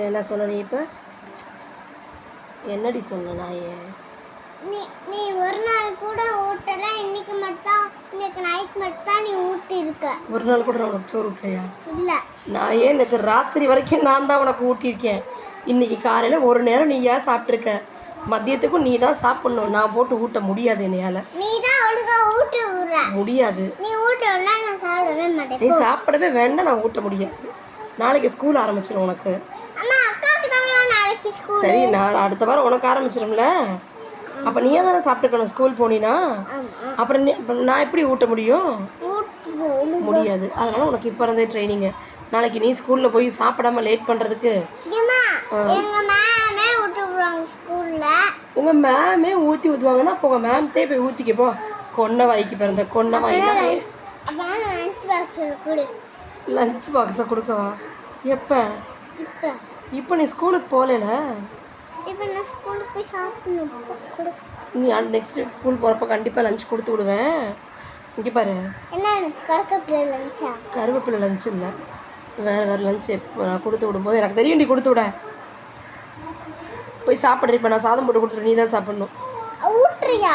என்ன சொன்ன நீ இப்போ? என்னடி சொன்ன நாயே? நீ ஒரு நாள் கூட ஊட்டல, இன்னைக்கு மட்டும் இன்னைக்கு நைட் மட்டும் நீ ஊட்டி இருக்க. ஒரு நாள் கூட நான் உனக்கு சோறு ஊட்டலையா? இல்ல. நான் ஏன் நேற்று ராத்திரி வரைக்கும் நான் தான் உனக்கு ஊட்டியிருக்கேன். இன்னைக்கு காலையில் ஒரு நேரம் நீ ஏன் சாப்பிட்ருக்க? மதியத்துக்கும் நீ தான் சாப்பிடணும். நான் போட்டு ஊட்ட முடியாது என்னையால். நீ தான் ஒழுங்கா ஊட்டி விடுற. முடியாது. நீ ஊட்டலன்னா நான் சாப்பிடவே மாட்டேன். நீ சாப்பிடவே வேண்டாம், நான் ஊட்ட முடியாது. நாளைக்கு ஸ்கூல் ஆரம்பிச்சிடும் உனக்கு. அம்மா அக்காவுக்கு தான் நாளைக்கு ஸ்கூல். சரி, நான் அடுத்த வாரம் உனக்கு ஆரம்பிச்சிடும்ல. அப்போ நீயே தானே சாப்பிட்டுக்கணும் ஸ்கூல் போனீன்னா. அப்புறம் நான் எப்படி ஊட்ட முடியும்? முடியாது. அதனால் உனக்கு இப்போ இருந்தே ட்ரைனிங்கு. நாளைக்கு நீ ஸ்கூலில் போய் சாப்பிடாம லேட் பண்ணுறதுக்கு உங்கள் மேமே ஊற்றி ஊற்றுவாங்கன்னா அப்போ உங்கள் மேம்தே போய் ஊற்றிக்கப்போ. கொன்ன வாய்க்கு பிறந்த கொன்ன வாய்னா லஞ்ச் பாக்ஸை கொடுக்கவா? எப்போ? இப்போ நீ ஸ்கூலுக்கு போகல. நீ நெக்ஸ்ட் வீக் ஸ்கூல் போகிறப்ப கண்டிப்பாக லஞ்ச் கொடுத்து விடுவேன். இங்கே பாரு, என்ன கருவேப்பிலை லஞ்சா? கருவேப்பிலை லஞ்ச் இல்லை, வேறு லஞ்ச் நான் கொடுத்து விடும்போது எனக்கு தெரியும். நீ கொடுத்து விட போய் சாப்பிட்ற. இப்போ நான் சாதம் போட்டு கொடுத்துட்டு நீ தான் சாப்பிட்ணும். ஊட்டுறியா?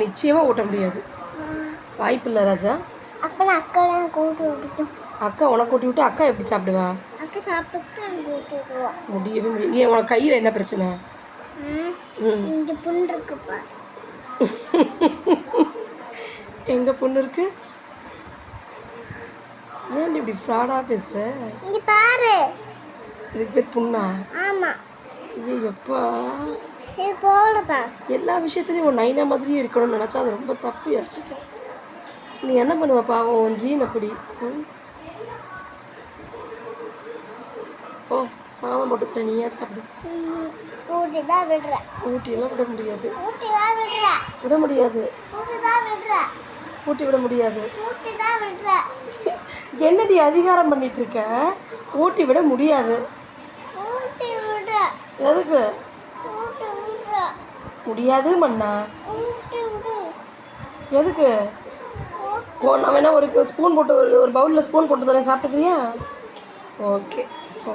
நிச்சயமாக ஊட்ட முடியாது, வாய்ப்பு இல்லை ராஜா. அப்போ அக்கா தான் கூட்டு விட்டுட்டோம். அக்கா உனக்கு ஊட்டி விட்டு அக்கா எப்படி சாப்பிடுவா? அக்கா சாப்பிட்டு முடியவே முடியாது. ஏன் உனக்கு கையில் என்ன பிரச்சனை? இங்கே புண்ணு இருக்குப்பா. எங்க பொண்ணு இருக்கு? ஏன் இப்படி ஃப்ராடாக பேசுகிற? இங்கே பாரு, இதுக்கு பேர் புண்ணா? ஆமாம். ஐயோ எப்பா, இது போகலப்பா. எல்லா விஷயத்துலையும் உன் நைனா மாதிரியே இருக்கணும்னு நினச்சா அது ரொம்ப தப்பு யோசிக்க. நீ என்ன பண்ணுவ பாவம், உன் ஜீன் அப்படி. ஓ, சாதம் போட்டுக்கிற நீயா சாப்பிடு. ஊட்டி தான் விடுற. ஊட்டியெல்லாம் விட முடியாது. ஊட்டி தான் விடுற. விட முடியாது. ஊட்டி தான் விடுற. ஊட்டி விட முடியாது. ஊட்டி தான் விடுற. என்னடி அதிகாரம் பண்ணிட்டு இருக்க? ஊட்டி விட முடியாது. ஊட்டி விடுற. எதுக்கு? ஊட்டி விடுற. முடியாது மண்ணா. ஊட்டி விடு. எதுக்கு? நான் வேணா ஒரு ஸ்பூன் போட்டு ஒரு பவுலில் ஸ்பூன் போட்டு தானே சாப்பிட்டுக்கிறியா? ஓகே. ஓ